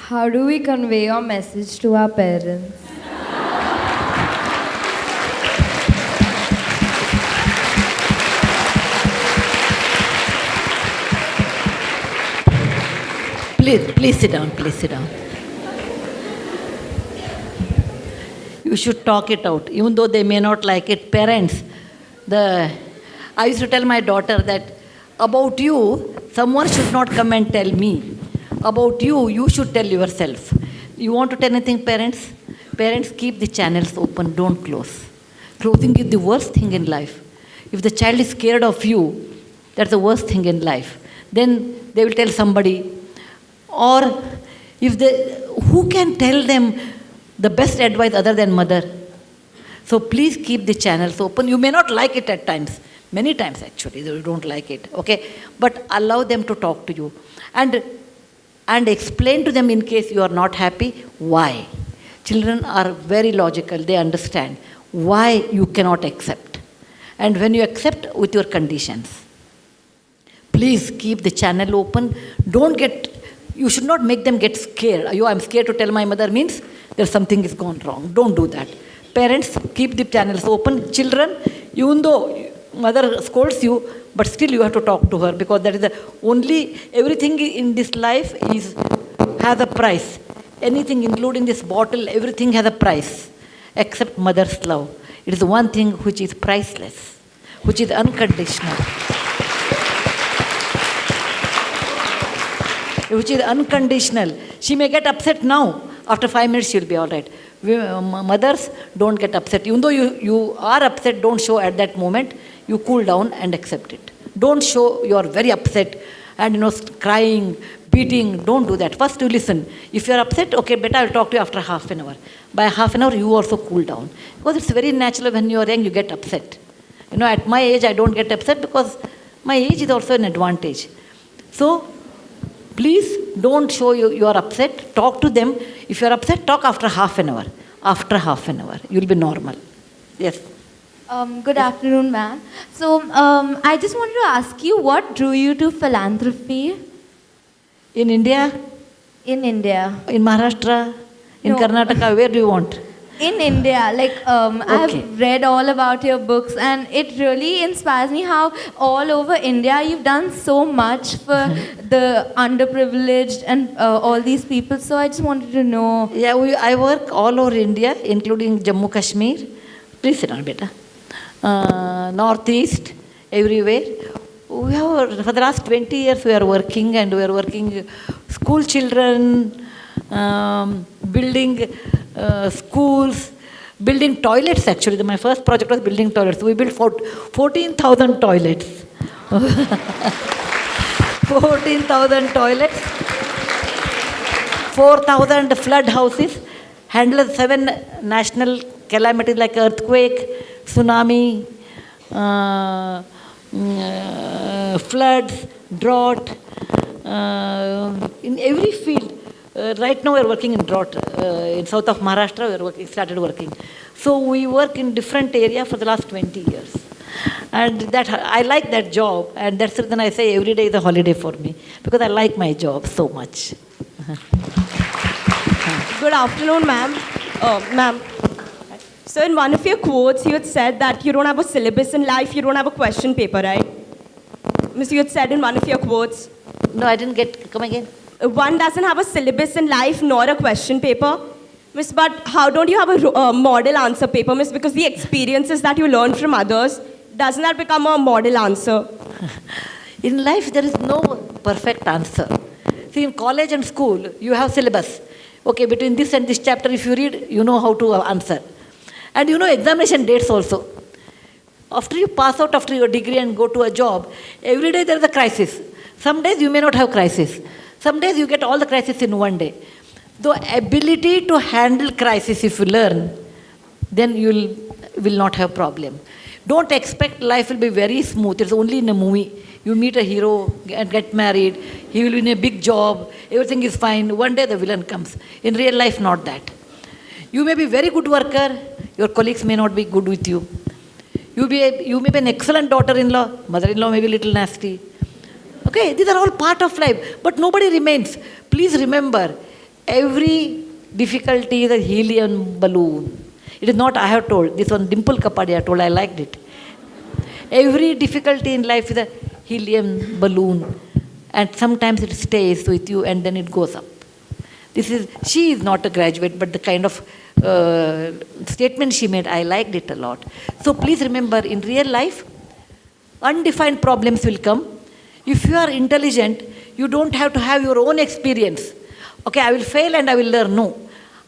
How do we convey our message to our parents? Please sit down, please sit down. You should talk it out, even though they may not like it. Parents, I used to tell my daughter that about you, someone should not come and tell me. About you, you should tell yourself. You want to tell anything, parents? Parents, keep the channels open, don't close. Closing is the worst thing in life. If the child is scared of you, that's the worst thing in life. Then they will tell somebody. Or if who can tell them the best advice other than mother? So please keep the channels open. You may not like it at times. Many times actually, you don't like it. Okay? But allow them to talk to you. And explain to them in case you are not happy, why. Children are very logical. They understand why you cannot accept. And when you accept with your conditions. Please keep the channel open. You should not make them get scared. I'm scared to tell my mother means there's something is gone wrong. Don't do that. Parents, keep the channels open. Children, even though mother scolds you, but still you have to talk to her because that is the only, everything in this life has a price. Anything including this bottle, everything has a price except mother's love. It is the one thing which is priceless, which is unconditional. Which is unconditional. She may get upset now. After 5 minutes, she'll be all right. Mothers, don't get upset. Even though you are upset, don't show at that moment. You cool down and accept it. Don't show you are very upset and crying, beating. Don't do that. First, you listen. If you are upset, okay, better I'll talk to you after half an hour. By half an hour, you also cool down. Because it's very natural when you are young, you get upset. At my age, I don't get upset because my age is also an advantage. So, please don't show you are upset. Talk to them. If you are upset, talk after half an hour. After half an hour, you'll be normal. Yes. Good afternoon, ma'am. So, I just wanted to ask you, what drew you to philanthropy? In India? In India. In Maharashtra? In No. Karnataka? Where do you want? In India, I Okay. have read all about your books, and it really inspires me how all over India you've done so much for the underprivileged and all these people. So I just wanted to know. Yeah, I work all over India, including Jammu Kashmir. Please sit down, beta. Northeast, everywhere. For the last 20 years we are working, and we are working school children, building schools, building toilets actually. My first project was building toilets. We built 14,000 toilets. 14,000 toilets, 4,000 flood houses, handled 7 national calamities like earthquake, tsunami, floods, drought, in every field. Right now we are working in drought. In south of Maharashtra we started working. So we work in different areas for the last 20 years. And that I like that job, and that's the reason I say every day is a holiday for me, because I like my job so much. Good afternoon, ma'am. Ma'am, so in one of your quotes, you had said that you don't have a syllabus in life, you don't have a question paper, right? Miss, you had said in one of your quotes. No, I didn't get, come again. One doesn't have a syllabus in life nor a question paper. Miss, but how don't you have a model answer paper, miss? Because the experiences that you learn from others, doesn't that become a model answer? In life, there is no perfect answer. See, in college and school, you have syllabus. Okay, between this and this chapter, if you read, you know how to answer. And you know examination dates also. After you pass out after your degree and go to a job, every day there is a crisis. Some days you may not have crisis. Some days you get all the crisis in one day. The ability to handle crisis, if you learn, then you will not have problem. Don't expect life will be very smooth. It's only in a movie. You meet a hero and get married. He will be in a big job. Everything is fine. One day the villain comes. In real life, not that. You may be very good worker. Your colleagues may not be good with you. You may be an excellent daughter-in-law. Mother-in-law may be a little nasty. Okay, these are all part of life. But nobody remains. Please remember, Every difficulty is a helium balloon. It is not I have told. This one Dimple Kapadia told. I liked it. Every difficulty in life is a helium balloon, and sometimes it stays with you and then it goes up. She is not a graduate, but the kind of statement she made, I liked it a lot. So please remember, in real life, undefined problems will come. If you are intelligent, you don't have to have your own experience. Okay, I will fail and I will learn. No.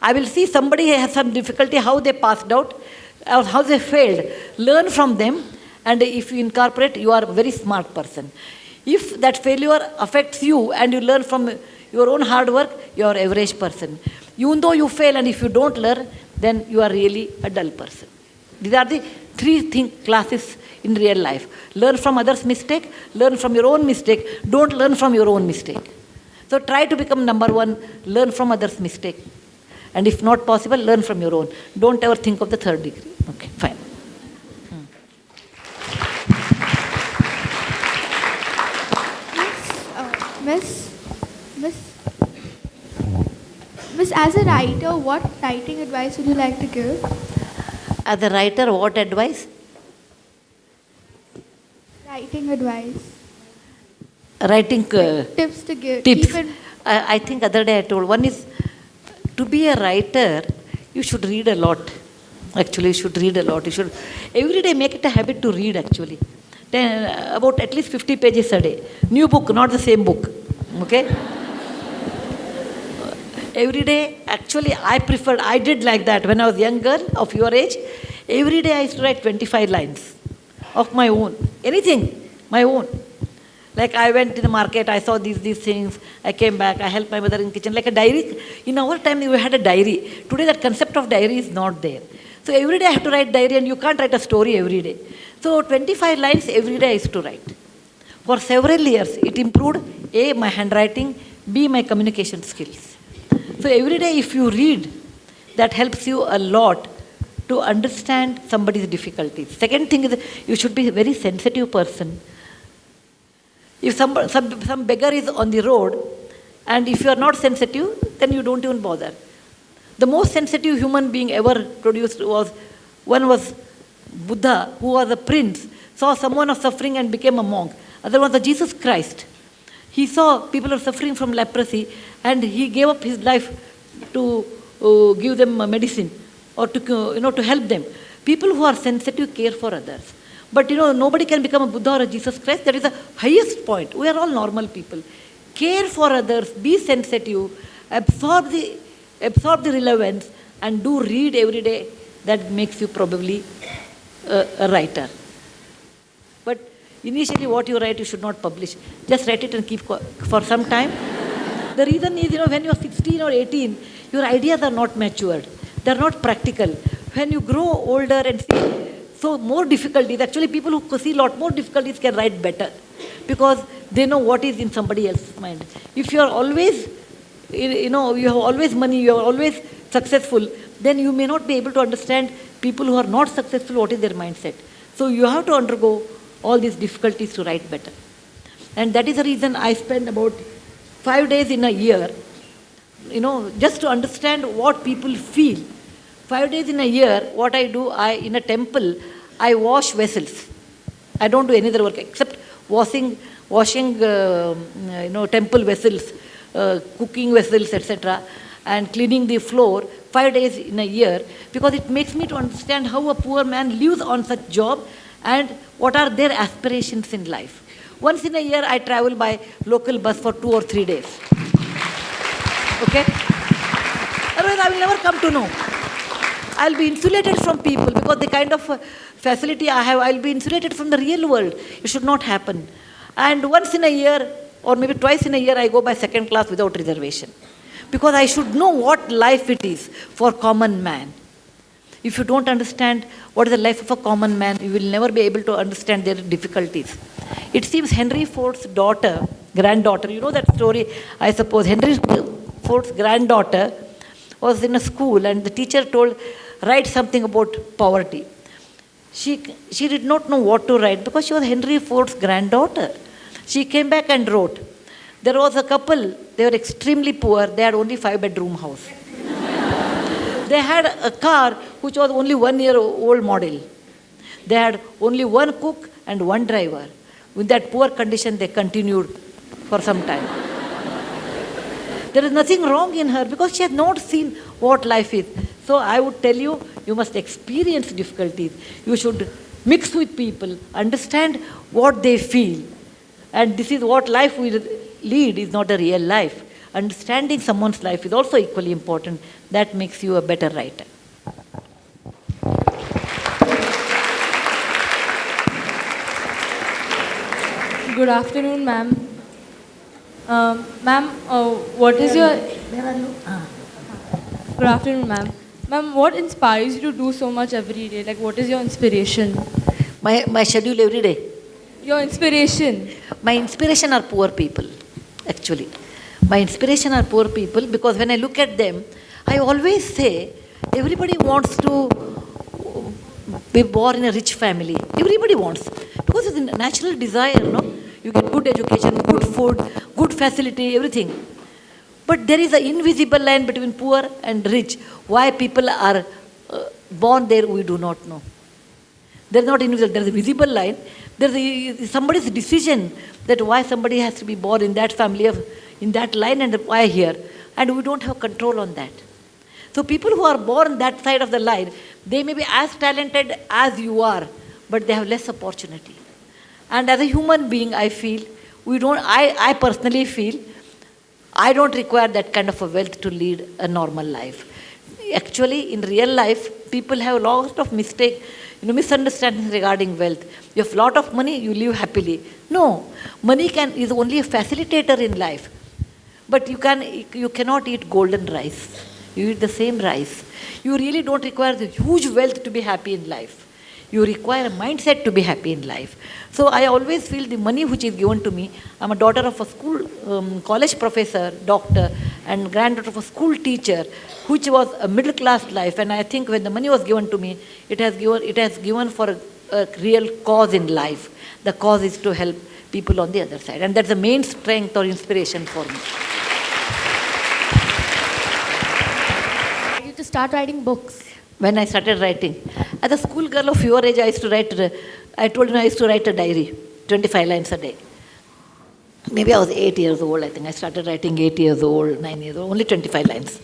I will see somebody has some difficulty, how they passed out, or how they failed. Learn from them, and if you incorporate, you are a very smart person. If that failure affects you and you learn from your own hard work, you are an average person. Even though you fail and if you don't learn, then you are really a dull person. These are the three classes in real life. Learn from others' mistake, learn from your own mistake, don't learn from your own mistake. So try to become number one, learn from others' mistake. And if not possible, learn from your own. Don't ever think of the third degree. Okay, fine. Miss, as a writer, what writing advice would you like to give? As a writer, what advice? Writing advice. Writing Tips to give. tips. Keep it, I think other day I told, one is to be a writer, you should read a lot. Actually, you should read a lot. You should every day make it a habit to read actually. About at least 50 pages a day. New book, not the same book. Okay? Every day, actually, I did like that when I was young girl of your age. Every day I used to write 25 lines of my own. Anything, my own. Like I went to the market, I saw these things, I came back, I helped my mother in kitchen, like a diary. In our time, we had a diary. Today, that concept of diary is not there. So every day I have to write diary, and you can't write a story every day. So 25 lines every day I used to write. For several years, it improved A, my handwriting, B, my communication skills. So every day if you read, that helps you a lot to understand somebody's difficulties. Second thing is you should be a very sensitive person. If some beggar is on the road, and if you are not sensitive, then you don't even bother. The most sensitive human being ever produced was Buddha, who was a prince, saw someone was suffering and became a monk. Other was Jesus Christ. He saw people are suffering from leprosy, and he gave up his life to give them medicine or to help them. People who are sensitive care for others. But nobody can become a Buddha or a Jesus Christ. That is the highest point. We are all normal people. Care for others, be sensitive, absorb the relevance, and do read every day. That makes you probably a writer. But initially what you write, you should not publish. Just write it and keep for some time. The reason is, when you are 16 or 18, your ideas are not matured. They are not practical. When you grow older and see so more difficulties, actually people who see a lot more difficulties can write better because they know what is in somebody else's mind. If you are always, you have always money, you are always successful, then you may not be able to understand people who are not successful, what is their mindset. So you have to undergo all these difficulties to write better. And that is the reason I spend about 5 days in a year, just to understand what people feel. 5 days in a year, what I do, in a temple, I wash vessels. I don't do any other work except washing temple vessels, cooking vessels, etc., and cleaning the floor 5 days in a year, because it makes me to understand how a poor man lives on such job and what are their aspirations in life. Once in a year, I travel by local bus for 2 or 3 days. Okay? Otherwise, I will never come to know. I'll be insulated from people because the kind of facility I have, I'll be insulated from the real world. It should not happen. And once in a year, or maybe twice in a year, I go by second class without reservation. Because I should know what life it is for common man. If you don't understand what is the life of a common man, you will never be able to understand their difficulties. It seems Henry Ford's granddaughter, you know that story, I suppose. Henry Ford's granddaughter was in a school and the teacher told, write something about poverty. She did not know what to write because she was Henry Ford's granddaughter. She came back and wrote, There was a couple, they were extremely poor, they had only 5-bedroom house. They had a car which was only 1-year-old model. They had only one cook and one driver. With that poor condition, they continued for some time. There is nothing wrong in her because she has not seen what life is. So I would tell you, you must experience difficulties. You should mix with people, understand what they feel. And this is what life will lead, is not a real life. Understanding someone's life is also equally important. That makes you a better writer. Good afternoon, ma'am. Ma'am, what is your... Good afternoon, ma'am. Ma'am, what inspires you to do so much every day? Like, what is your inspiration? My schedule every day. Your inspiration. My inspiration are poor people, actually. My inspiration are poor people because when I look at them, I always say, everybody wants to be born in a rich family. Everybody wants. Because it's a natural desire, no? You get good education, good food, good facility, everything. But there is an invisible line between poor and rich. Why people are born there, we do not know. There is not invisible, there is a visible line. There is somebody's decision that why somebody has to be born in that family, in that line, and why here. And we don't have control on that. So people who are born that side of the line, they may be as talented as you are, but they have less opportunity. And as a human being, I feel, I personally feel, I don't require that kind of a wealth to lead a normal life. Actually, in real life, people have a lot of misunderstandings regarding wealth. You have a lot of money, you live happily. No, money is only a facilitator in life. But you cannot eat golden rice. You eat the same rice. You really don't require the huge wealth to be happy in life. You require a mindset to be happy in life. So I always feel the money which is given to me, I'm a daughter of a college professor, doctor, and granddaughter of a school teacher, which was a middle class life. And I think when the money was given to me, it has given for a real cause in life. The cause is to help people on the other side. And that's the main strength or inspiration for me. You to start writing books. When I started writing, as a schoolgirl of your age, I used to write a diary, 25 lines a day. Maybe I was 8 years old, I think. I started writing 8 years old, 9 years old, only 25 lines.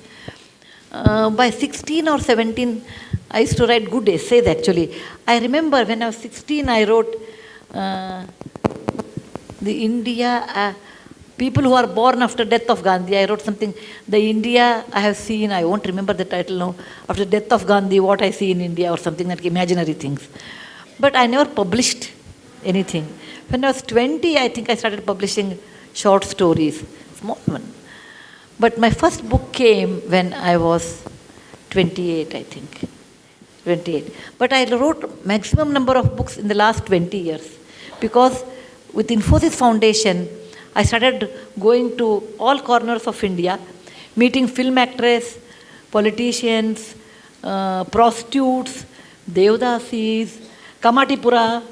By 16 or 17, I used to write good essays, actually. I remember when I was 16, I wrote the India... people who are born after death of Gandhi. I wrote something, the India I have seen, I won't remember the title now, after death of Gandhi, what I see in India or something like imaginary things. But I never published anything. When I was 20, I think I started publishing short stories, small one. But my first book came when I was 28, I think. 28. But I wrote maximum number of books in the last 20 years. Because with Infosys Foundation, I started going to all corners of India, meeting film actors, politicians, prostitutes, Devdasis, Kamatipura,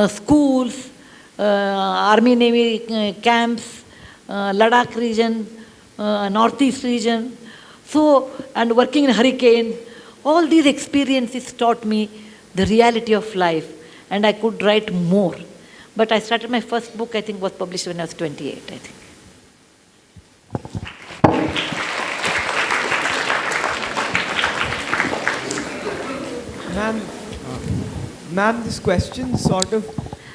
schools, Army Navy camps, Ladakh region, Northeast region, and working in hurricane. All these experiences taught me the reality of life, and I could write more. But I started my first book, I think, was published when I was 28, I think. Ma'am, this question sort of...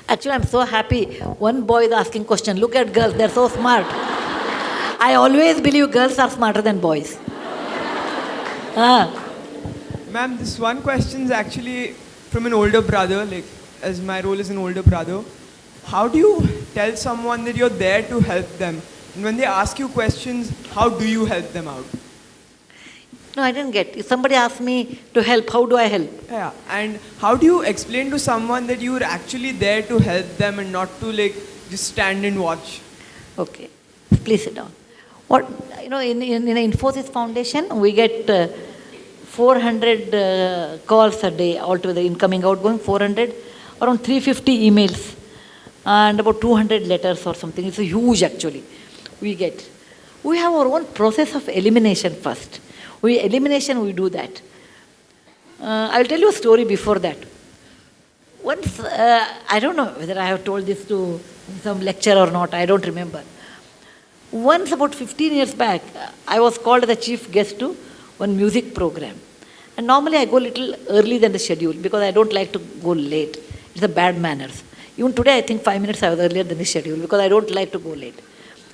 Actually, I'm so happy. One boy is asking question. Look at girls, they're so smart. I always believe girls are smarter than boys. Ma'am, this one question is actually from an older brother, like, as my role is an older brother. How do you tell someone that you're there to help them? And when they ask you questions, how do you help them out? No, I didn't get. If somebody asks me to help, how do I help? Yeah, and how do you explain to someone that you're actually there to help them and not to just stand and watch? Okay, please sit down. In Infosys Foundation, we get 400 calls a day altogether, incoming, outgoing, 400, around 350 emails, and about 200 letters or something. It's huge, actually. we get. We have our own process of elimination first. We do that. I will tell you a story before that. Once, I don't know whether I have told this to some lecture or not, I don't remember. Once, about 15 years back, I was called as the chief guest to one music program. And normally I go a little early than the schedule because I don't like to go late. It's a bad manners. Even today, I think 5 minutes I was earlier than the schedule because I don't like to go late.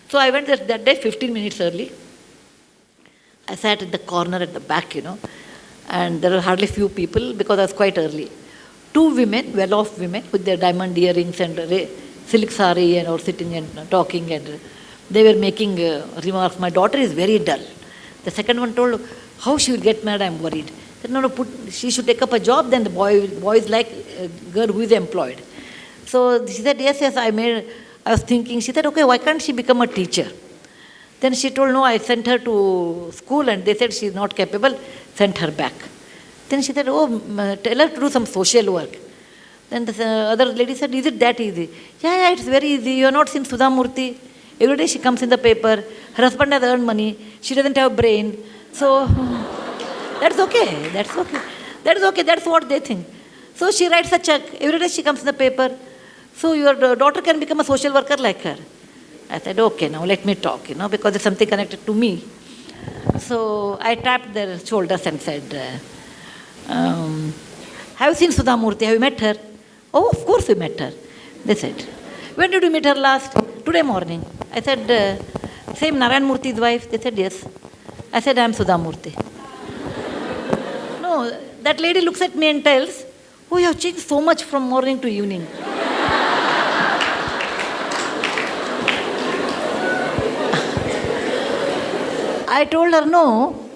So I went that day 15 minutes early. I sat in the corner at the back, and there were hardly few people because I was quite early. 2 women, well-off women, with their diamond earrings and silk sari and all sitting and talking, and they were making remarks. My daughter is very dull. The second one told, how she will get married, I'm worried. I said, no, she should take up a job, then the boy is like a girl who is employed. So she said, yes, I was thinking, she said, okay, why can't she become a teacher? Then she told, no, I sent her to school and they said she is not capable, sent her back. Then she said, oh, tell her to do some social work. Then the other lady said, is it that easy? Yeah, it's very easy. You have not seen Sudha Murthy? Every day she comes in the paper. Her husband has earned money. She doesn't have a brain. So that's okay. That's okay. That's what they think. So she writes a check. Every day she comes in the paper. So your daughter can become a social worker like her. I said, okay, now let me talk, because there's something connected to me. So I tapped their shoulders and said, have you seen Sudha Murthy? Have you met her? Oh, of course we met her. They said, when did you meet her last? Today morning. I said, same Narayan Murthy's wife? They said, yes. I said, I am Sudha Murthy. No, that lady looks at me and tells, oh, you have changed so much from morning to evening. I told her, no,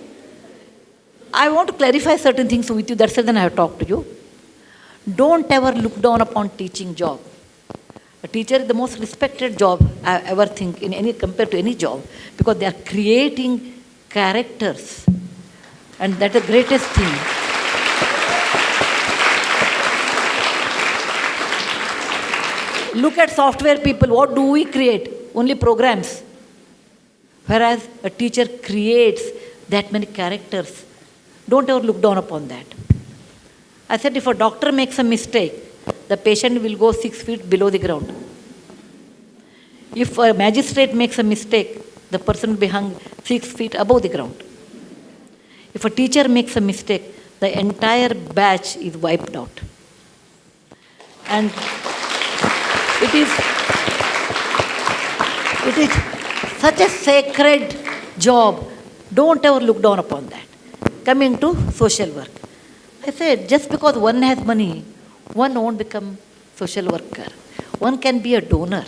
I want to clarify certain things with you. That's the reason I have talked to you. Don't ever look down upon teaching job. A teacher is the most respected job I ever think compared to any job, because they are creating characters, and that's the greatest thing. Look at software people. What do we create? Only programs. Whereas a teacher creates that many characters. Don't ever look down upon that. I said, if a doctor makes a mistake, the patient will go 6 feet below the ground. If a magistrate makes a mistake, the person will be hung 6 feet above the ground. If a teacher makes a mistake, the entire batch is wiped out. And it is such a sacred job. Don't ever look down upon that. Coming to social work. I said, just because one has money, one won't become social worker. One can be a donor.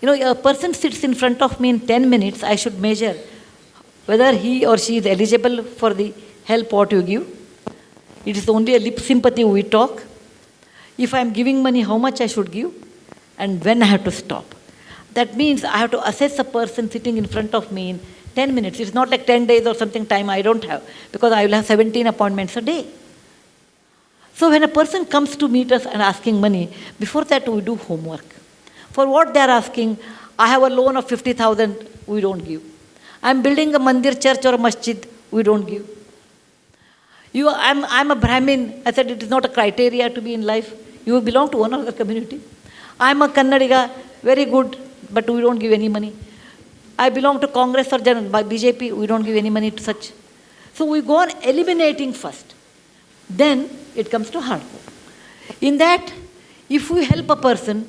A person sits in front of me in 10 minutes, I should measure whether he or she is eligible for the help what you give. It is only a lip sympathy we talk. If I am giving money, how much I should give and when I have to stop. That means I have to assess a person sitting in front of me in 10 minutes. It's not like 10 days or something time I don't have, because I will have 17 appointments a day. So when a person comes to meet us and asking money, before that we do homework. For what they are asking, I have a loan of 50,000, we don't give. I am building a mandir, church or a masjid, we don't give. I'm a Brahmin. I said it is not a criteria to be in life. You belong to one other community. I'm a Kannadiga, very good, but we don't give any money. I belong to Congress or BJP, we don't give any money to such. So we go on eliminating first. Then it comes to hardcore. In that, if we help a person,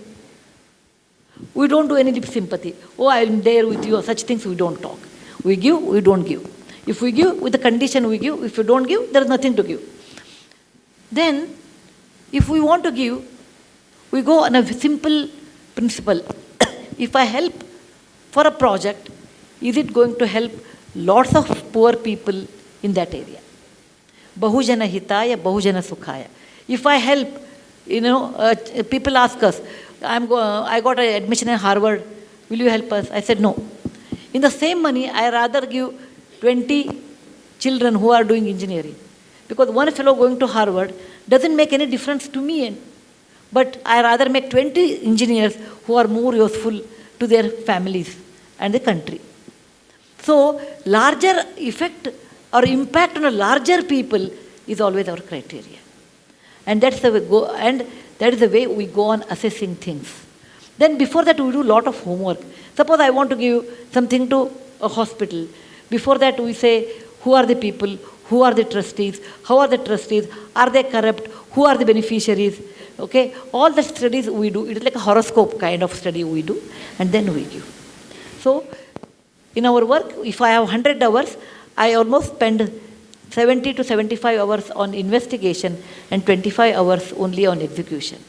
we don't do any lip sympathy. Oh, I am there with you, such things we don't talk. We give, we don't give. If we give, with the condition we give. If you don't give, there is nothing to give. Then, if we want to give, we go on a simple principle. If I help for a project, is it going to help lots of poor people in that area? Bahujana hitaya, bahujana sukhaya. If I help, people ask us, I got an admission in Harvard, will you help us? I said no. In the same money, I rather give 20 children who are doing engineering. Because one fellow going to Harvard doesn't make any difference to me. But I rather make 20 engineers who are more useful to their families and the country. So, larger effect or impact on a larger people is always our criteria. And that's the way that is the way we go on assessing things. Then before that we do a lot of homework. Suppose I want to give something to a hospital. Before that we say, who are the people, who are the trustees, how are the trustees, are they corrupt, who are the beneficiaries, okay? All the studies we do, it is like a horoscope kind of study we do, and then we give. So, in our work, if I have 100 hours, I almost spend 70 to 75 hours on investigation and 25 hours only on execution.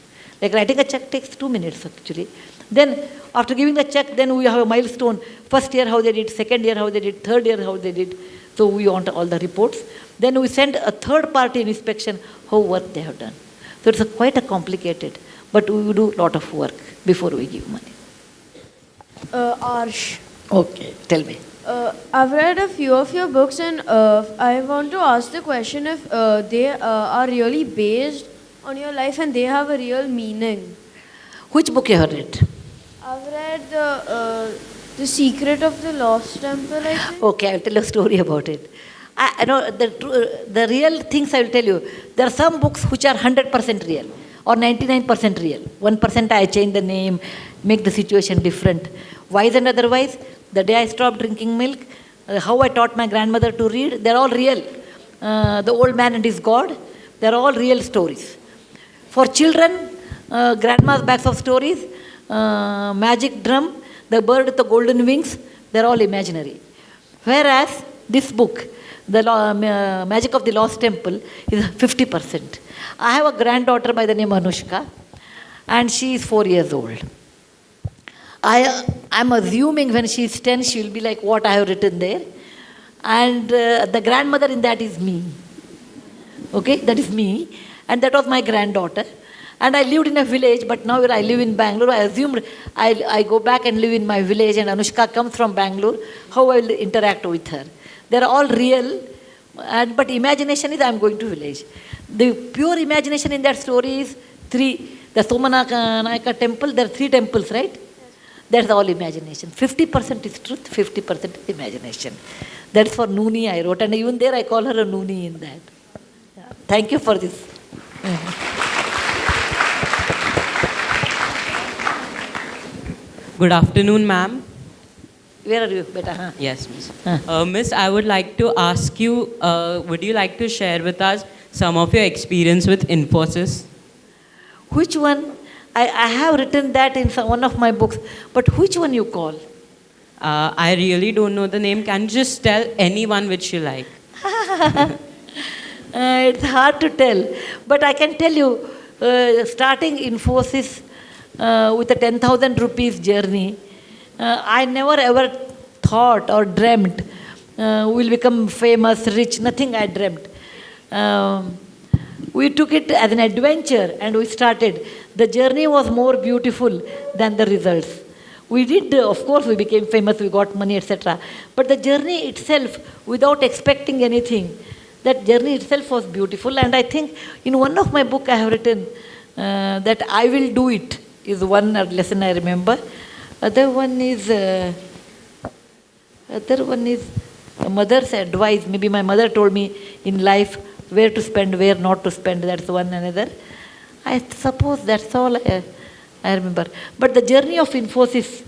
Like writing a check takes 2 minutes actually. Then after giving the check, then we have a milestone. First year how they did, second year how they did, third year how they did. So we want all the reports. Then we send a third party inspection how work they have done. So it's quite a complicated, but we do a lot of work before we give money. Arsh, Okay, tell me. I've read a few of your books and I want to ask the question if they are really based on your life and they have a real meaning. Which book you have read? I've read the Secret of the Lost Temple, I think. Okay, I'll tell you a story about it. I know the real things I will tell you. There are some books which are 100% real or 99% real. 1% I change the name, make the situation different. Wise and otherwise, the day I stopped drinking milk, how I taught my grandmother to read, they're all real. The old man and his God, they're all real stories. For children, grandma's bags of stories, magic drum, the bird with the golden wings, they're all imaginary. Whereas this book, the Magic of the Lost Temple, is 50%. I have a granddaughter by the name Anushka, and she is 4 years old. I'm assuming when she is 10, she will be like what I have written there. And the grandmother in that is me. Okay, that is me. And that was my granddaughter. And I lived in a village, but now I live in Bangalore. I assumed I go back and live in my village, and Anushka comes from Bangalore, how I will interact with her. They're all real, but imagination is I'm going to village. The pure imagination in that story is three. The Somanaka temple, there are 3 temples, right? That's all imagination. 50% is truth, 50% is imagination. That's for Nooni I wrote, and even there I call her a Nooni in that. Yeah. Thank you for this. Good afternoon, ma'am. Where are you, beta? Huh? Yes, miss. Huh. Miss, I would like to ask you, would you like to share with us some of your experience with Infosys? Which one? I have written that in one of my books, but which one you call? I really don't know the name. Can you just tell anyone which you like? It's hard to tell, but I can tell you, starting Infosys with a 10,000 rupees journey, I never ever thought or dreamt we'll become famous, rich, nothing I dreamt. We took it as an adventure and we started. The journey was more beautiful than the results. We did, of course, we became famous, we got money, etc. But the journey itself, without expecting anything, that journey itself was beautiful. And I think in one of my book I have written that I will do it is one lesson I remember. Other one is a mother's advice. Maybe my mother told me in life where to spend, where not to spend. That's one another. I suppose that's all I remember. But the journey of Infosys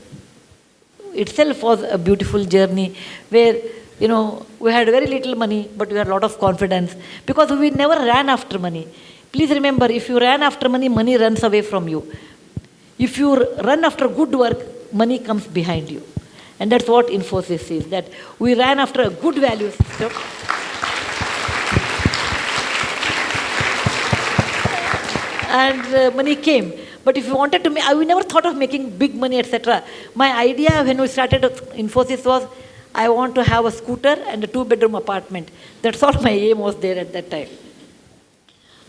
itself was a beautiful journey where, you know, we had very little money, but we had a lot of confidence because we never ran after money. Please remember, if you ran after money, money runs away from you. If you run after good work, money comes behind you. And that's what Infosys is, that we ran after a good value system. And money came. But if you wanted to make, we never thought of making big money, etc. My idea when we started Infosys was, I want to have a scooter and a 2-bedroom apartment. That's all my aim was there at that time.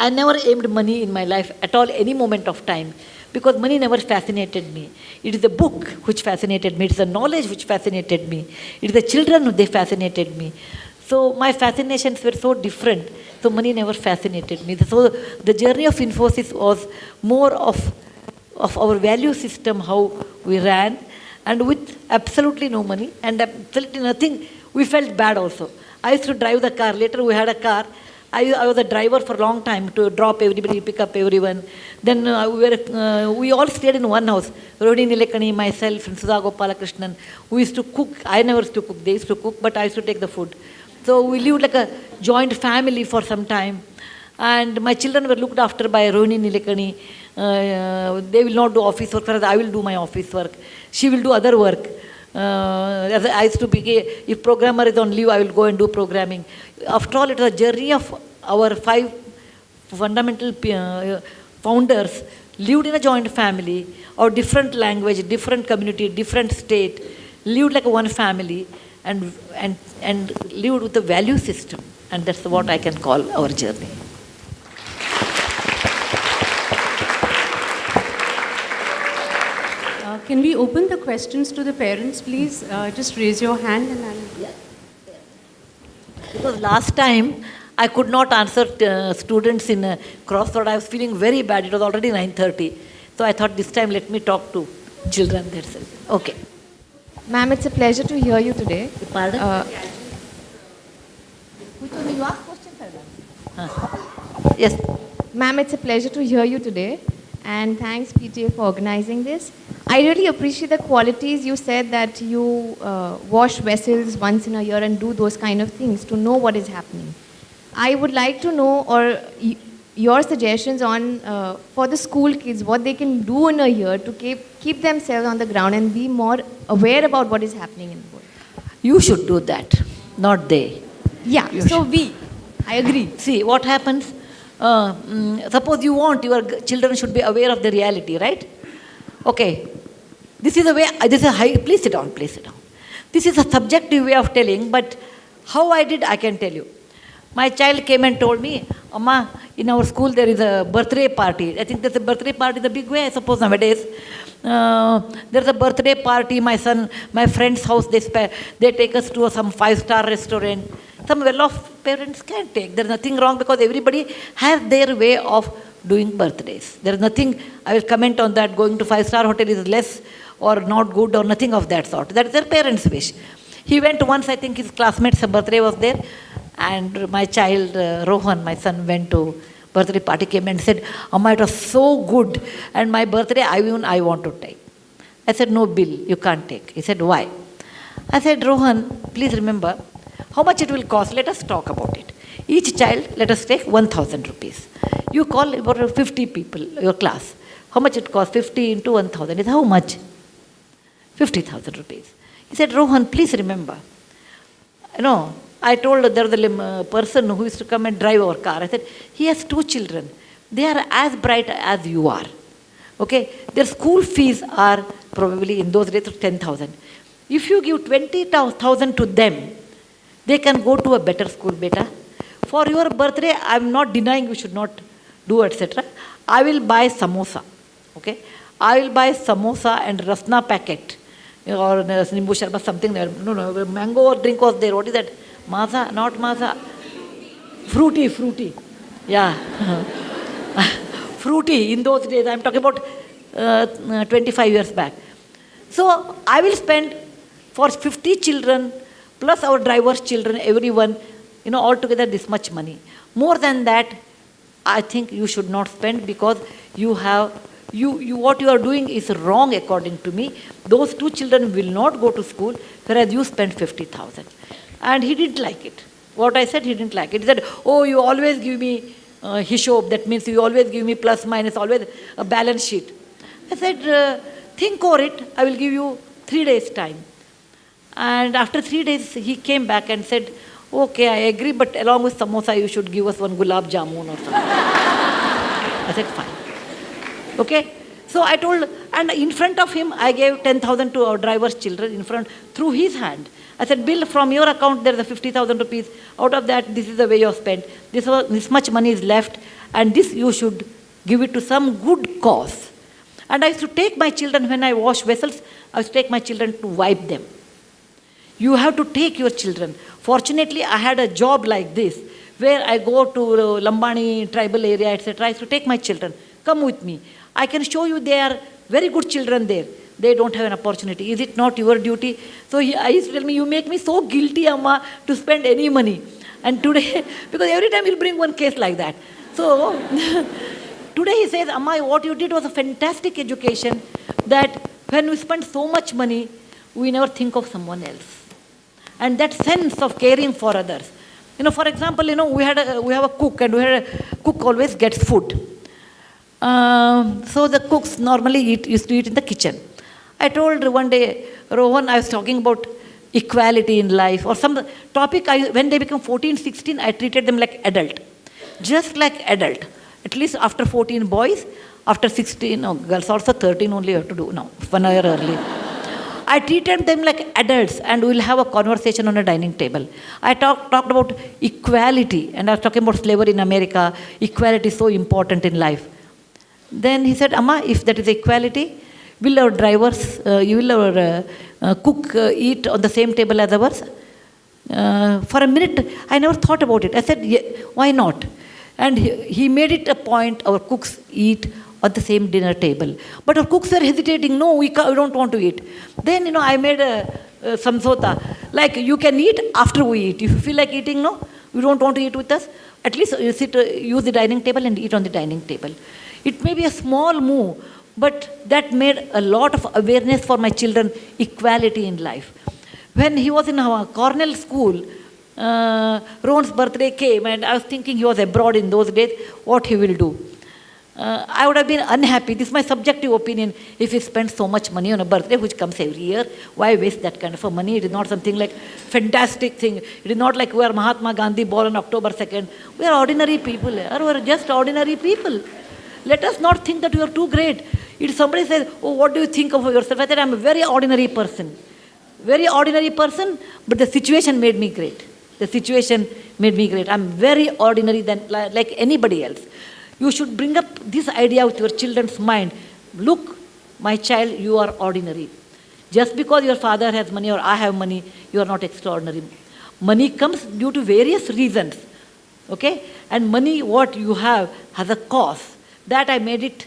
I never aimed money in my life at all, any moment of time, because money never fascinated me. It is the book which fascinated me. It is the knowledge which fascinated me. It is the children who they fascinated me. So my fascinations were so different. So money never fascinated me. So the journey of Infosys was more of our value system, how we ran. and with absolutely no money and absolutely nothing. We felt bad also. I used to drive the car. Later we had a car. I was a driver for a long time to drop everybody, pick up everyone. Then we all stayed in one house. Rohini Nilekani, myself, and Sudha Gopalakrishnan. We used to cook. I never used to cook. They used to cook, but I used to take the food. So we lived like a joint family for some time. And my children were looked after by Rohini Nilekani. They will not do office work, whereas I will do my office work. She will do other work. As I used to be, if programmer is on leave, I will go and do programming. After all, it was a journey of our 5 fundamental founders lived in a joint family, or different language, different community, different state, lived like one family, and lived with a value system. And that's what I can call our journey. Can we open the questions to the parents, please? Just raise your hand and I'll... Because last time I could not answer students in a crossword. I was feeling very bad. It was already 9:30. So I thought this time let me talk to children. That's it. Okay. Ma'am, it's a pleasure to hear you today. Pardon? You ask questions, Yes. Ma'am, it's a pleasure to hear you today. And thanks, PTA, for organizing this. I really appreciate the qualities you said, that you wash vessels once in a year and do those kind of things to know what is happening. I would like to know, or your suggestions on for the school kids, what they can do in a year to keep themselves on the ground and be more aware about what is happening in the world. You should do that, not they. Yeah, I agree. See, what happens, suppose you want your children should be aware of the reality, right? Okay, this is a way, please sit down, please sit down. This is a subjective way of telling, but how I did, I can tell you. My child came and told me, Amma, in our school there is a birthday party. I think there's a birthday party in a big way, I suppose, nowadays. There's a birthday party, my friend's house, they take us to some 5-star restaurant. Some well-off parents can take. There's nothing wrong, because everybody has their way of doing birthdays. There's nothing, I will comment on that, going to 5-star hotel is less or not good or nothing of that sort. That's their parents' wish. He went once, I think his classmate's birthday was there, and my child, Rohan, my son, went to birthday party, came and said, Amma, it was so good, and my birthday, I want to take. I said, no, Bill, you can't take. He said, why? I said, Rohan, please remember, how much it will cost, let us talk about it. Each child, let us take 1,000 rupees. You call about 50 people, your class. How much it costs? 50 into 1,000 is how much? 50,000 rupees. He said, Rohan, please remember. I told there was a person who used to come and drive our car. I said, he has 2 children. They are as bright as you are. Okay? Their school fees are probably in those days 10,000. If you give 20,000 to them, they can go to a better school, beta. For your birthday, I am not denying you should not do, etc. I will buy samosa. Okay? I will buy samosa and rasna packet. Or nimbu sharbat, something there. No, mango drink was there. What is that? Maza, not maza. Fruity. Yeah. Fruity in those days. I am talking about 25 years back. So I will spend for 50 children, plus our driver's children, everyone, altogether this much money. More than that, I think you should not spend, because what you are doing is wrong according to me. Those 2 children will not go to school, whereas you spend 50,000. And he didn't like it. What I said, he didn't like it. He said, oh, you always give me hishob, that means you always give me plus, minus, always a balance sheet. I said, think over it, I will give you 3 days time. And after 3 days, he came back and said, okay, I agree, but along with samosa, you should give us 1 gulab jamun or something. I said, fine. Okay? So I told, and in front of him, I gave 10,000 to our driver's children through his hand. I said, Bill, from your account, there is a 50,000 rupees. Out of that, this is the way you have spent. This much money is left, and this you should give it to some good cause. And I used to take my children, when I wash vessels, I used to take my children to wipe them. You have to take your children. Fortunately, I had a job like this, where I go to Lambani tribal area, etc. I used to take my children. Come with me. I can show you they are very good children there. they don't have an opportunity. Is it not your duty? So I used to tell me, you make me so guilty, Amma, to spend any money. And today, because every time he'll bring one case like that. So today he says, Amma, what you did was a fantastic education, that when we spend so much money, we never think of someone else. And that sense of caring for others. For example, we have a cook, and cook always gets food. So the cooks normally used to eat in the kitchen. I told one day, Rohan, I was talking about equality in life, or some topic. When they become 14, 16, I treated them like adult. Just like adult. At least after 14 boys, after 16, girls also 13 only you have to do now, 1 year early. I treated them like adults, and we'll have a conversation on a dining table. I talked about equality, and I was talking about slavery in America. Equality is so important in life. Then he said, Amma, if that is equality, will our drivers, will our cook eat on the same table as ours? For a minute, I never thought about it. I said, yeah, why not? And he made it a point, our cooks eat at the same dinner table. But our cooks were hesitating, no, we don't want to eat. Then, I made a samjhota, like you can eat after we eat. If you feel like eating, no, you don't want to eat with us, at least you use the dining table and eat on the dining table. It may be a small move, but that made a lot of awareness for my children, equality in life. When he was in Cornell school, Ron's birthday came, and I was thinking he was abroad in those days, what he will do. I would have been unhappy, this is my subjective opinion, if he spent so much money on a birthday which comes every year. Why waste that kind of a money? It is not something like fantastic thing. It is not like we are Mahatma Gandhi born on October 2nd. We are ordinary people. We are just ordinary people. Let us not think that we are too great. If somebody says, oh, what do you think of yourself? I said, I'm a very ordinary person. Very ordinary person, but the situation made me great. The situation made me great. I'm very ordinary like anybody else. You should bring up this idea with your children's mind. Look, my child, you are ordinary. Just because your father has money or I have money, you are not extraordinary. Money comes due to various reasons. Okay? And money, what you have, has a cost. That I made it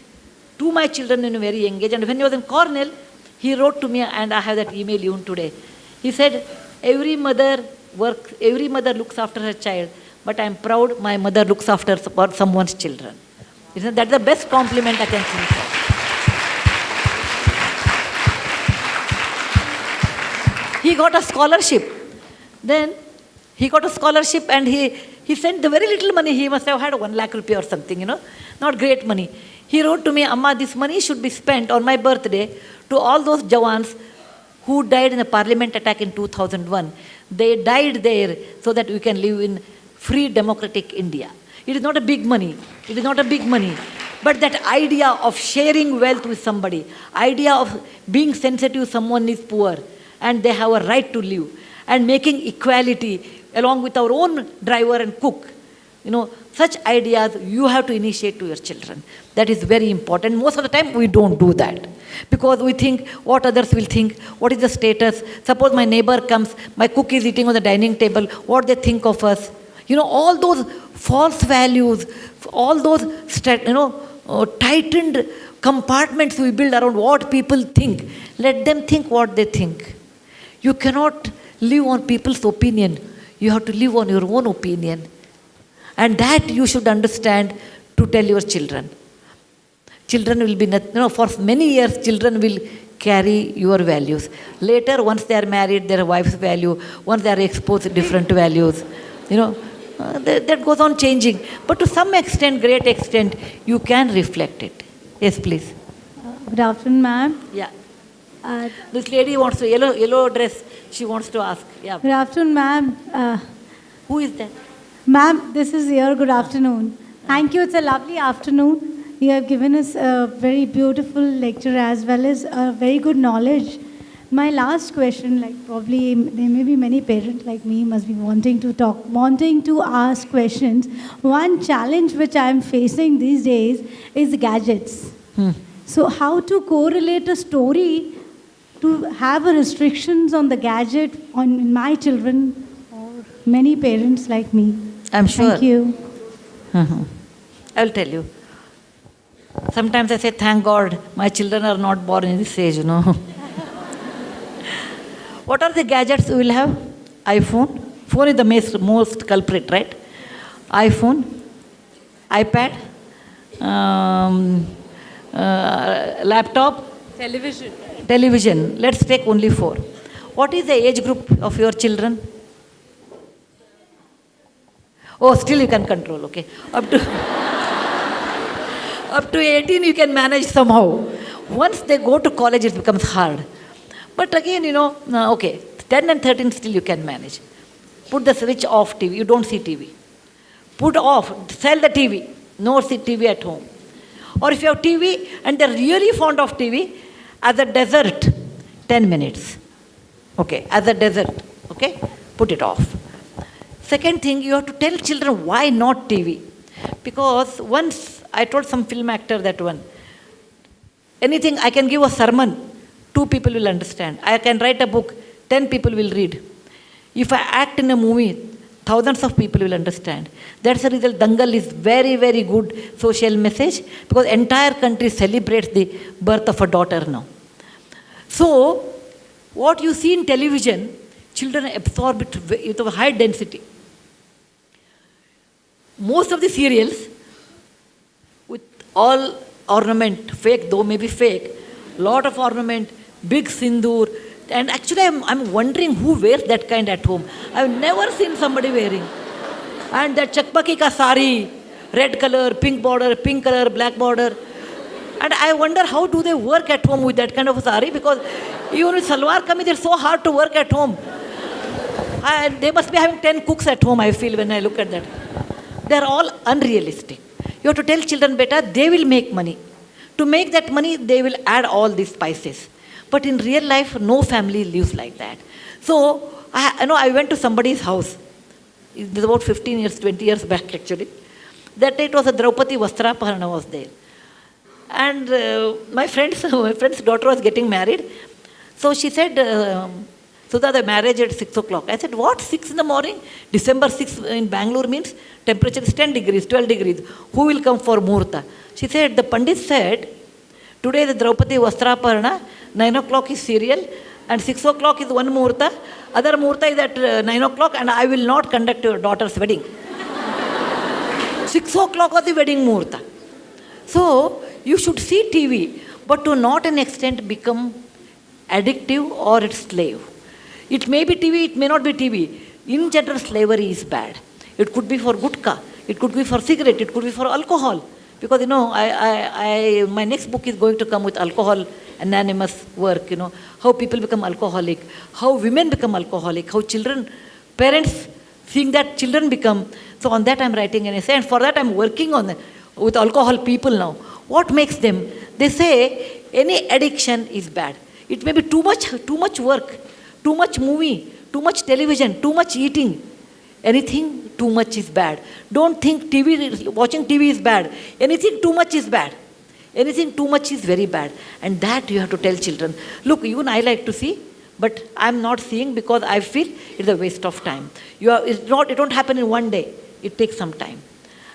to my children in a very young age. And when he was in Cornell, he wrote to me, and I have that email even today. He said, every mother looks after her child, but I am proud my mother looks after someone's children. That's the best compliment I can think of. He got a scholarship. Then he got a scholarship, and he sent the very little money. He must have had 1 lakh rupee or something, not great money. He wrote to me, Amma, this money should be spent on my birthday to all those Jawans who died in the parliament attack in 2001. They died there so that we can live in free democratic India. It is not a big money. It is not a big money. But that idea of sharing wealth with somebody, idea of being sensitive someone is poor and they have a right to live, and making equality along with our own driver and cook, such ideas you have to initiate to your children. That is very important. Most of the time we don't do that because we think what others will think, what is the status. Suppose my neighbor comes, my cook is eating on the dining table, what they think of us. All those false values, all those tightened compartments we build around what people think. Let them think what they think. You cannot live on people's opinion. You have to live on your own opinion. And that you should understand to tell your children. Children will be, for many years, children will carry your values. Later, once they are married, their wife's value, once they are exposed to different values, that goes on changing. But to some extent, great extent, you can reflect it. Yes, please. Good afternoon, ma'am. Yeah. This lady wants to, yellow dress, she wants to ask. Yeah. Good afternoon, ma'am. Who is that? Ma'am, this is here. Good afternoon. Thank you. It's a lovely afternoon. You have given us a very beautiful lecture as well as a very good knowledge. My last question, probably there may be many parents like me must be wanting to ask questions. One challenge which I am facing these days is gadgets. So how to correlate a story to have a restrictions on the gadget on my children or many parents like me? I'm sure. Thank you. I'll tell you. Sometimes I say, thank God, my children are not born in this age, What are the gadgets we will have? iPhone. Phone is the most culprit, right? iPhone, iPad, laptop, television. Let's take only 4. What is the age group of your children? Oh, still you can control, okay. Up to 18 you can manage somehow. Once they go to college, it becomes hard. But again, okay, 10 and 13 still you can manage. Put the switch off TV. You don't see TV. Put off. Sell the TV. No see TV at home. Or if you have TV and they're really fond of TV, as a dessert, 10 minutes. Okay, as a dessert. Okay, put it off. Second thing, you have to tell children why not TV. Because once I told some film actor that one, anything, I can give a sermon, 2 people will understand. I can write a book, 10 people will read. If I act in a movie, thousands of people will understand. That's the reason Dangal is very, very good social message, because entire country celebrates the birth of a daughter now. So, what you see in television, children absorb it with a high density. Most of the serials, with all ornament, fake though maybe fake, lot of ornament, big sindoor, and actually I'm wondering who wears that kind at home. I've never seen somebody wearing. And that chakpaki ka sari, red color, pink border, pink color, black border. And I wonder how do they work at home with that kind of a sari, because even with salwar kameez, it's so hard to work at home. And they must be having 10 cooks at home, I feel, when I look at that. They're all unrealistic. You have to tell children, beta, they will make money. To make that money, they will add all these spices. But in real life, no family lives like that. So, I went to somebody's house. It was about 15 years, 20 years back actually. That day it was a Draupadi Vastraparana was there. And my friend's daughter was getting married. So she said, Sudha, the marriage at 6 o'clock. I said, what, 6 in the morning? December 6 in Bangalore means temperature is 10 degrees, 12 degrees. Who will come for Muhurta? She said, the Pandit said, today the Draupadi Vastraparana, 9 o'clock is serial, and 6 o'clock is one Muhurta. Other Muhurta is at 9 o'clock, and I will not conduct your daughter's wedding. 6 o'clock was the wedding Muhurta. So, you should see TV, but to not an extent become addictive or its slave. It may be TV, it may not be TV. In general, slavery is bad. It could be for gutka, it could be for cigarette, it could be for alcohol. Because, my next book is going to come with alcohol anonymous work, how people become alcoholic, how women become alcoholic, how parents seeing that children become. So on that I'm writing an essay, and for that I'm working on with alcohol people now. What makes them? They say any addiction is bad. It may be too much work, too much movie, too much television, too much eating. Anything too much is bad. Don't think watching TV is bad. Anything too much is bad. Anything too much is very bad. And that you have to tell children. Look, even I like to see, but I'm not seeing because I feel it's a waste of time. It don't happen in one day. It takes some time.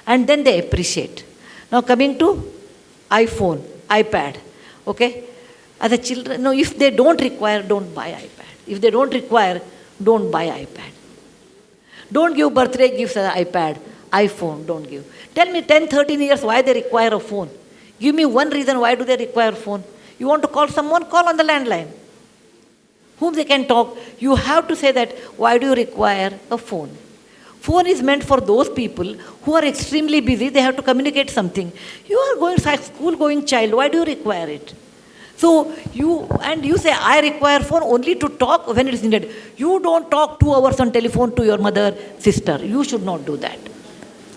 And then they appreciate. Now coming to iPhone, iPad, okay? As a children, if they don't require, don't buy iPad. If they don't require, don't buy iPad. Don't give birthday gifts as iPad, iPhone, don't give. Tell me 10, 13 years why they require a phone. Give me one reason why do they require a phone. You want to call someone, call on the landline. Whom they can talk. You have to say that, why do you require a phone? Phone is meant for those people who are extremely busy, they have to communicate something. You are going school-going child, why do you require it? So you say, I require phone only to talk when it is needed. You don't talk 2 hours on telephone to your mother, sister. You should not do that.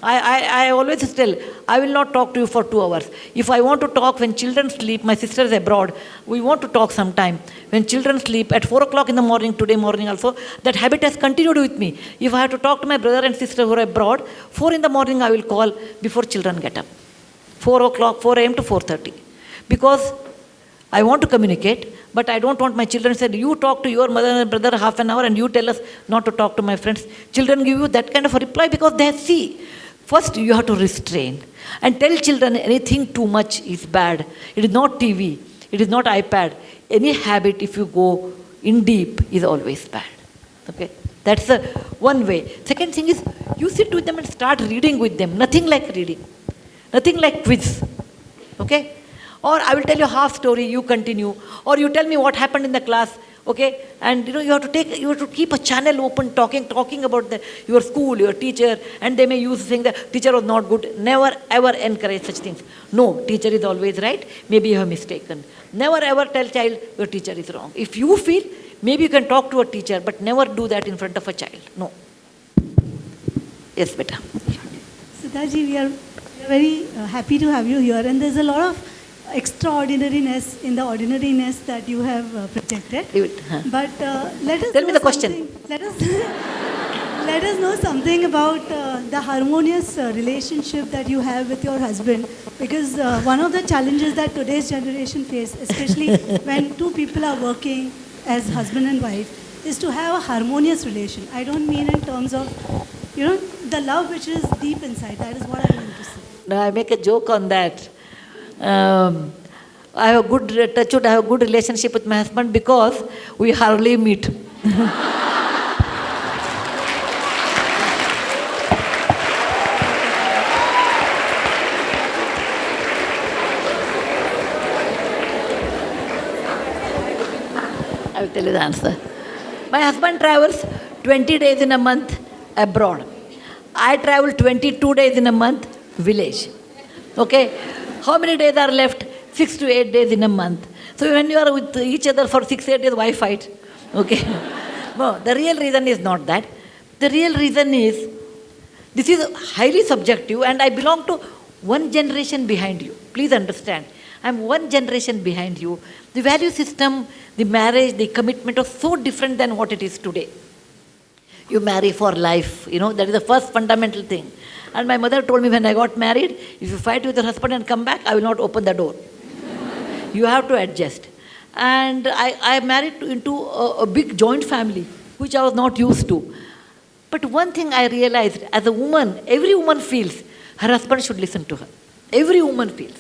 I always tell, I will not talk to you for 2 hours. If I want to talk when children sleep, my sister is abroad, we want to talk sometime. When children sleep at 4 o'clock in the morning, today morning also, that habit has continued with me. If I have to talk to my brother and sister who are abroad, 4 in the morning I will call before children get up. 4 o'clock, 4 a.m. to 4:30. Because I want to communicate, but I don't want my children to say, you talk to your mother and brother half an hour and you tell us not to talk to my friends. Children give you that kind of a reply because they see. First, you have to restrain and tell children anything too much is bad. It is not TV, it is not iPad. Any habit, if you go in deep, is always bad. Okay? That's the one way. Second thing is, you sit with them and start reading with them. Nothing like reading, nothing like quiz. Okay? Or I will tell you half story, you continue. Or you tell me what happened in the class. Okay, and you have to keep a channel open, talking about your school, your teacher, and they may use saying the teacher was not good. Never ever encourage such things. No, teacher is always right. Maybe you have mistaken. Never ever tell child your teacher is wrong. If you feel, maybe you can talk to a teacher, but never do that in front of a child. No. Yes, beta. Sudhaji, we are very happy to have you here, and there's a lot of extraordinariness in the ordinariness that you have projected. Leave it. Huh. But let us Tell know me the question. Let us let us know something about the harmonious relationship that you have with your husband, because one of the challenges that today's generation face, especially when two people are working as husband and wife, is to have a harmonious relation. I don't mean in terms of, the love which is deep inside. That is what I mean to say. No, I make a joke on that. I have a good I have a good relationship with my husband because we hardly meet. I will tell you the answer. My husband travels 20 days in a month abroad. I travel 22 days in a month village. Okay? How many days are left? 6 to 8 days in a month. So when you are with each other for 6-8 days, why fight? Okay? No, the real reason is not that. The real reason is, this is highly subjective, and I belong to one generation behind you. Please understand. I'm one generation behind you. The value system, the marriage, the commitment was so different than what it is today. You marry for life, that is the first fundamental thing. And my mother told me when I got married, if you fight with your husband and come back, I will not open the door. You have to adjust. And I married into a big joint family, which I was not used to. But one thing I realized, as a woman, every woman feels her husband should listen to her. Every woman feels.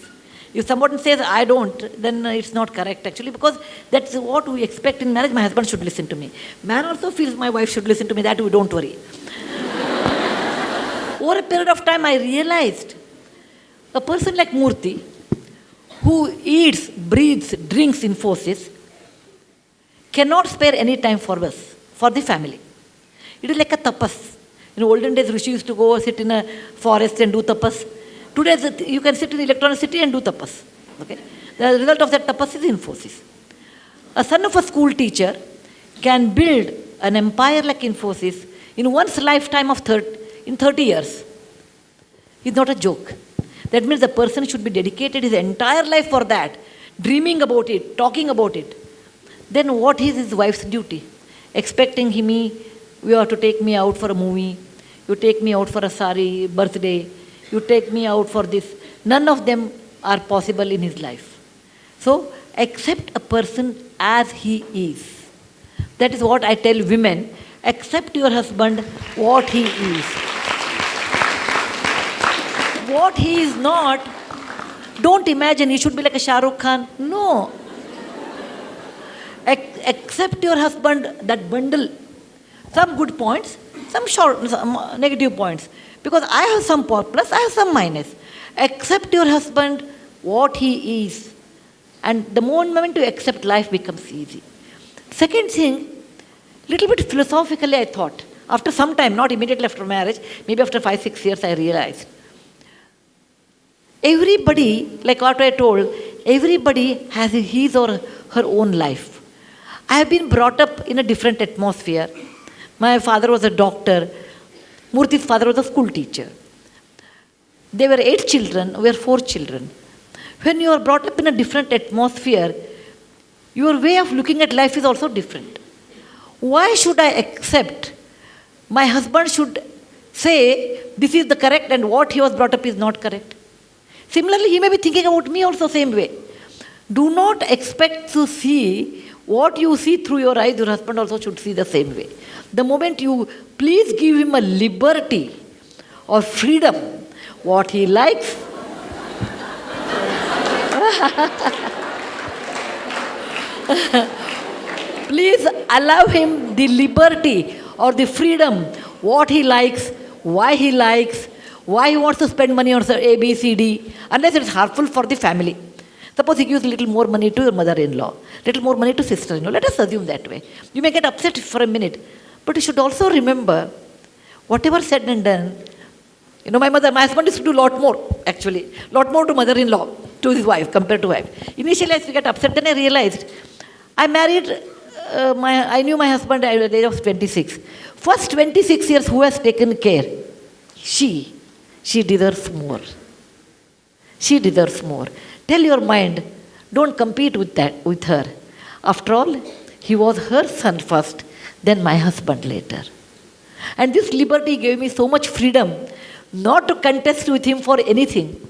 If someone says, I don't, then it's not correct actually, because that's what we expect in marriage. My husband should listen to me. Man also feels my wife should listen to me. That we don't worry. Over a period of time, I realized a person like Murthy, who eats, breathes, drinks Infosys, cannot spare any time for us, for the family. It is like a tapas. In olden days, Rishi used to go sit in a forest and do tapas. Today, you can sit in the electronic city and do tapas. Okay? The result of that tapas is Infosys. A son of a school teacher can build an empire like Infosys in one's lifetime of 30 years. It's not a joke. That means the person should be dedicated his entire life for that, dreaming about it, talking about it. Then what is his wife's duty? Expecting me, you have to take me out for a movie, you take me out for a sari birthday, you take me out for this. None of them are possible in his life. So accept a person as he is. That is what I tell women. Accept your husband what he is. What he is not, don't imagine he should be like a Shah Rukh Khan. No. Accept your husband, that bundle. Some good points, some negative points. Because I have some plus, I have some minus. Accept your husband what he is. And the moment you accept, life becomes easy. Second thing, little bit philosophically I thought. After some time, not immediately after marriage, maybe after 5-6 years I realized. Everybody, like what I told, everybody has his or her own life. I have been brought up in a different atmosphere. My father was a doctor. Murthy's father was a school teacher. There were 8 children, we were 4 children. When you are brought up in a different atmosphere, your way of looking at life is also different. Why should I accept my husband should say this is the correct and what he was brought up is not correct? Similarly, he may be thinking about me also same way. Do not expect to see what you see through your eyes, your husband also should see the same way. The moment you please give him a liberty or freedom what he likes. Please allow him the liberty or the freedom, what he likes, why he wants to spend money on A, B, C, D, unless it's harmful for the family. Suppose he gives little more money to your mother-in-law, little more money to sister-in-law. Let us assume that way. You may get upset for a minute, but you should also remember, whatever said and done, my husband used to do a lot more, actually. Lot more to mother-in-law, to his wife, compared to wife. Initially, I used to get upset, then I realized, I I knew my husband at the age of 26. First 26 years, who has taken care? She. She deserves more. She deserves more. Tell your mind, don't compete with her. After all, he was her son first, then my husband later. And this liberty gave me so much freedom not to contest with him for anything.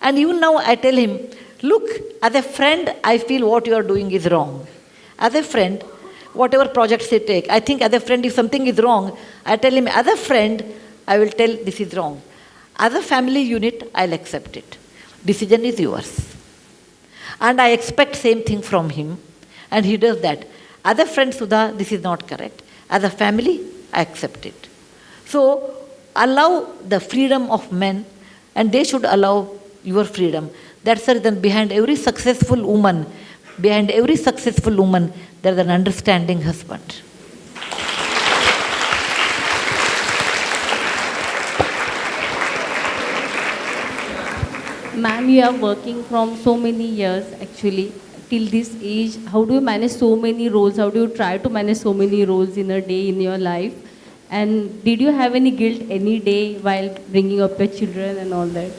And even now I tell him, look, as a friend, I feel what you are doing is wrong. As a friend, whatever projects they take, I think as a friend, if something is wrong, I tell him, as a friend, I will tell this is wrong. As a family unit, I'll accept it. Decision is yours. And I expect same thing from him. And he does that. As a friend, Sudha, this is not correct. As a family, I accept it. So, allow the freedom of men, and they should allow your freedom. That's the reason behind every successful woman, there is an understanding husband. Ma'am, you are working from so many years actually till this age. How do you manage so many roles? How do you try to manage so many roles in a day in your life? And did you have any guilt any day while bringing up your children and all that?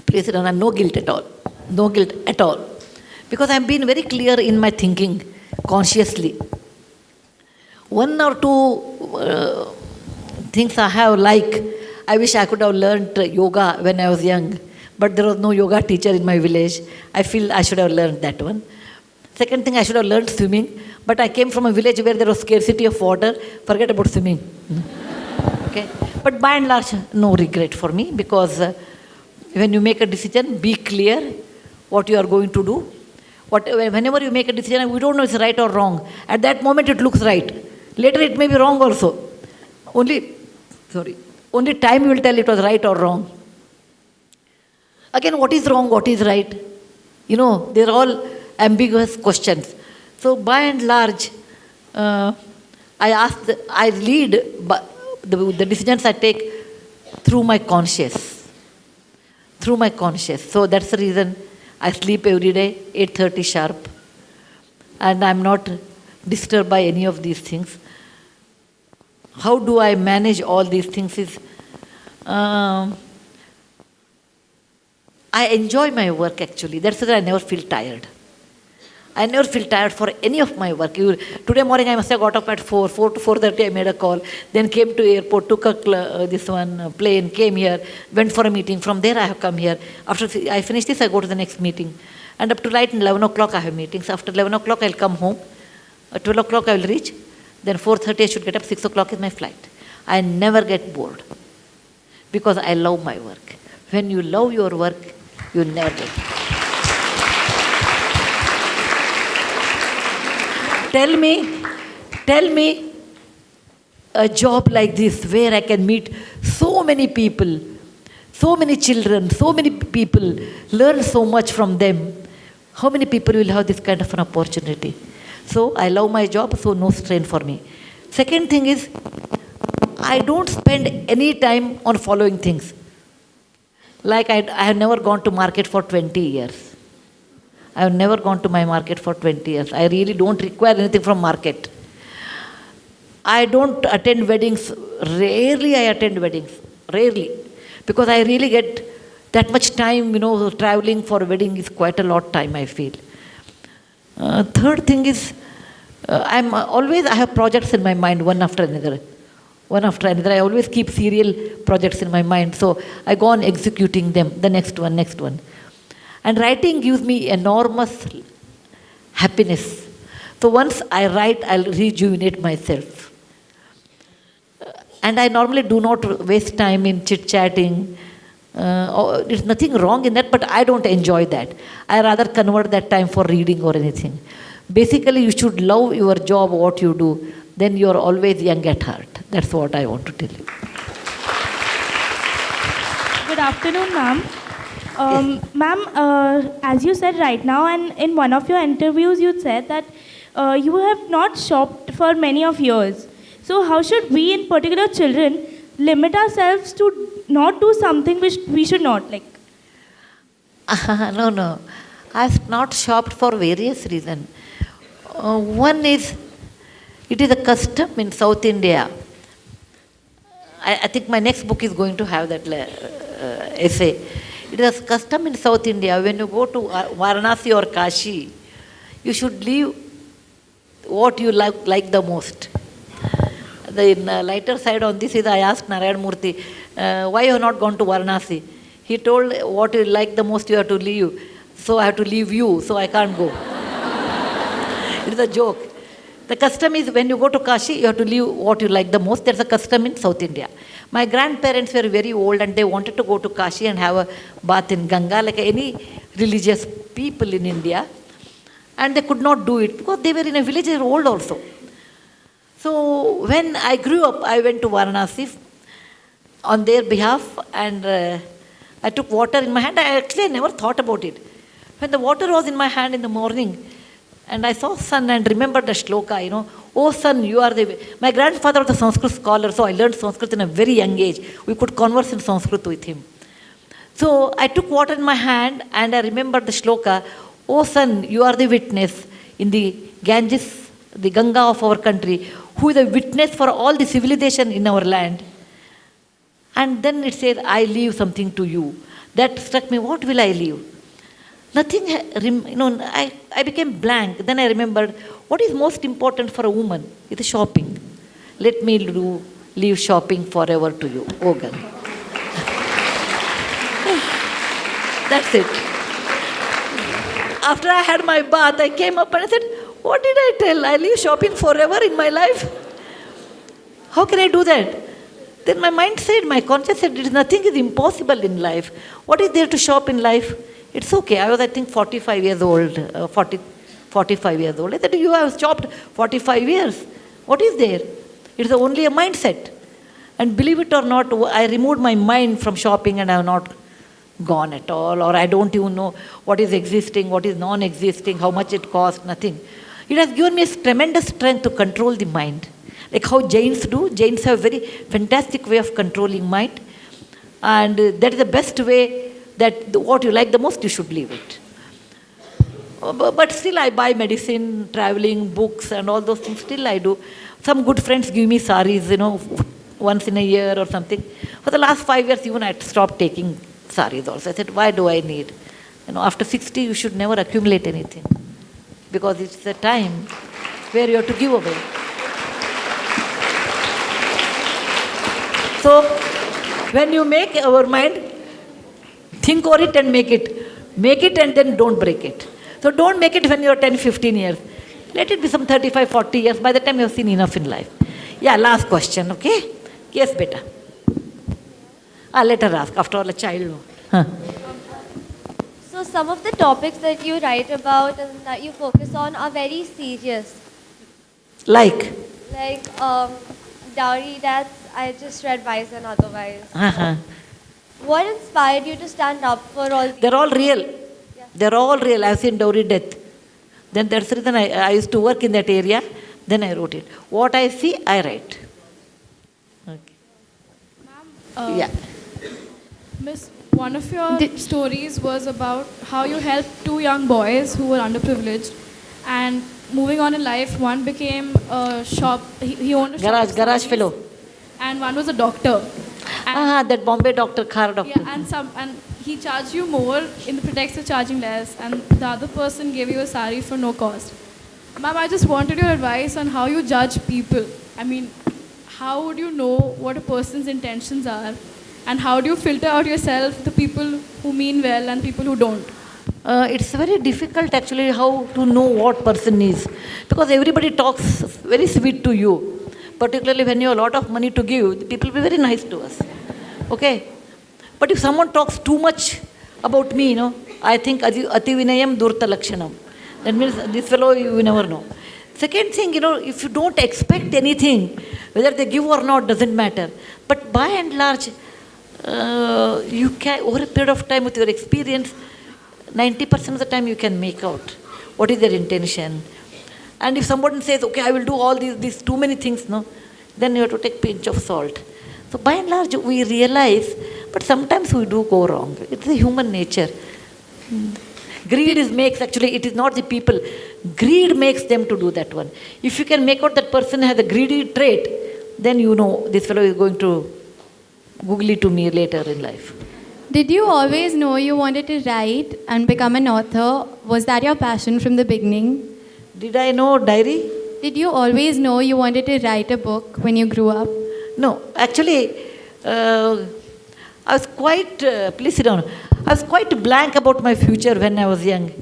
Please, I have no guilt at all. No guilt at all. Because I have been very clear in my thinking, consciously. One or two things I wish I could have learned yoga when I was young, but there was no yoga teacher in my village. I feel I should have learned that one. Second thing, I should have learned swimming, but I came from a village where there was scarcity of water. Forget about swimming. Okay, but by and large, no regret for me, because when you make a decision, be clear what you are going to do. Whenever you make a decision, we don't know it's right or wrong. At that moment, it looks right. Later, it may be wrong also. Only time will tell it was right or wrong. Again, what is wrong, what is right? They're all ambiguous questions. So, by and large, I lead the decisions I take through my conscience. Through my conscience. So, that's the reason I sleep every day, 8:30 sharp. And I'm not disturbed by any of these things. How do I manage all these things is, I enjoy my work actually. That's why I never feel tired. I never feel tired for any of my work. Today morning I must have got up at 4 to 4:30 I made a call, then came to airport, took a plane, came here, went for a meeting. From there I have come here. After I finish this, I go to the next meeting. And up to 11 o'clock I have meetings. After 11 o'clock I'll come home. At 12 o'clock I will reach. Then 4:30 I should get up, 6 o'clock is my flight. I never get bored because I love my work. When you love your work, you never get bored. Tell me a job like this where I can meet so many people, so many children, so many people, learn so much from them. How many people will have this kind of an opportunity? So I love my job, so no strain for me. Second thing is, I don't spend any time on following things. Like I have never gone to market for 20 years. I have never gone to my market for 20 years. I really don't require anything from market. I don't attend weddings. Rarely I attend weddings. Rarely. Because I really get that much time, traveling for a wedding is quite a lot time, I feel. Third thing is, I have projects in my mind, one after another. I always keep serial projects in my mind. So I go on executing them, the next one. And writing gives me enormous happiness. So once I write, I'll rejuvenate myself. And I normally do not waste time in chit-chatting. There's nothing wrong in that, but I don't enjoy that. I rather convert that time for reading or anything. Basically, you should love your job, what you do. Then you are always young at heart. That's what I want to tell you. Good afternoon, ma'am. Ma'am, as you said right now, and in one of your interviews, you said that you have not shopped for many of years. So, how should we, in particular children, limit ourselves to not do something which we should not like? No. I've not shopped for various reasons. One is, it is a custom in South India. I think my next book is going to have that essay. It is a custom in South India, when you go to Varanasi or Kashi, you should leave what you like the most. The lighter side on this is, I asked Narayan Murthy, why you have not gone to Varanasi? He told, what you like the most you have to leave. So I have to leave you, so I can't go. It is a joke. The custom is, when you go to Kashi, you have to leave what you like the most. There's a custom in South India. My grandparents were very old and they wanted to go to Kashi and have a bath in Ganga like any religious people in India. And they could not do it because they were in a village, they were old also. So when I grew up, I went to Varanasi on their behalf, and I took water in my hand. I never thought about it. When the water was in my hand in the morning, and I saw sun and remembered the shloka, oh sun, you are the way. My grandfather was a Sanskrit scholar, so I learned Sanskrit in a very young age. We could converse in Sanskrit with him. So I took water in my hand and I remembered the shloka, oh sun, you are the witness in the Ganges, the Ganga of our country, who is a witness for all the civilization in our land. And then it says, I leave something to you. That struck me, what will I leave? Nothing, I became blank. Then I remembered, what is most important for a woman? It is shopping. Let me leave shopping forever to you. Oh, God. That's it. After I had my bath, I came up and I said, what did I tell? I leave shopping forever in my life? How can I do that? Then my mind said, my conscience said, nothing is impossible in life. What is there to shop in life? It's okay. I was, I think, 45 years old, 45 years old. I said, you have shopped 45 years. What is there? It's only a mindset. And believe it or not, I removed my mind from shopping and I have not gone at all. Or I don't even know what is existing, what is non-existing, how much it costs, nothing. It has given me a tremendous strength to control the mind. Like how Jains do. Jains have a very fantastic way of controlling mind. And that is the best way, that what you like the most, you should leave it. But still I buy medicine, traveling, books and all those things. Still I do. Some good friends give me saris, once in a year or something. For the last 5 years, even I stopped taking saris also. I said, why do I need? After 60, you should never accumulate anything. Because it's a time where you have to give away. So, when you make our mind, think over it and make it. Make it and then don't break it. So don't make it when you're 10, 15 years. Let it be some 35, 40 years. By the time you've seen enough in life. Yeah, last question, okay? Yes, beta. Let her ask. After all, a child. Huh. So some of the topics that you write about and that you focus on are very serious. Like? Like dowry deaths. I just read Wise and Otherwise. Uh-huh. What inspired you to stand up for all these? They're all real. Yeah. They're all real. I've seen dowry death. Then that's the reason I used to work in that area. Then I wrote it. What I see, I write. Okay. Ma'am, yeah. Miss, one of your stories was about how you helped two young boys who were underprivileged, and moving on in life, one became a shop. He owned a garage fellow. And one was a doctor. That Bombay doctor, car doctor. Yeah, and he charged you more in the pretext of charging less, and the other person gave you a sari for no cost. Ma'am, I just wanted your advice on how you judge people. I mean, how would you know what a person's intentions are, and how do you filter out yourself the people who mean well and people who don't? It's very difficult actually how to know what person is, because everybody talks very sweet to you. particularly when you have a lot of money to give, the people will be very nice to us. Okay? But if someone talks too much about me, I think ati vinayam durta lakshanam. That means this fellow, you never know. Second thing, if you don't expect anything, whether they give or not doesn't matter. But by and large, you can, over a period of time with your experience, 90% of the time you can make out what is their intention. And if someone says, okay, I will do all these too many things, then you have to take a pinch of salt. So by and large, we realize, but sometimes we do go wrong. It's the human nature. Greed it is not the people. Greed makes them to do that one. If you can make out that person has a greedy trait, then this fellow is going to googly to me later in life. Did you always know you wanted to write and become an author? Was that your passion from the beginning? Did I know diary? Did you always know you wanted to write a book when you grew up? No, actually, I was quite, please sit down. I was quite blank about my future when I was young.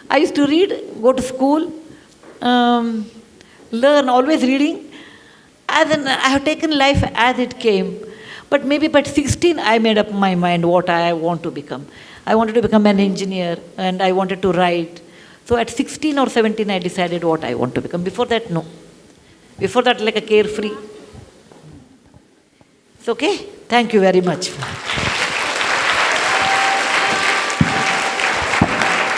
I used to read, go to school, learn, always reading. I have taken life as it came. But maybe by 16, I made up my mind what I want to become. I wanted to become an engineer and I wanted to write. So at 16 or 17, I decided what I want to become. Before that, no. Before that, like a carefree. It's okay. Thank you very much.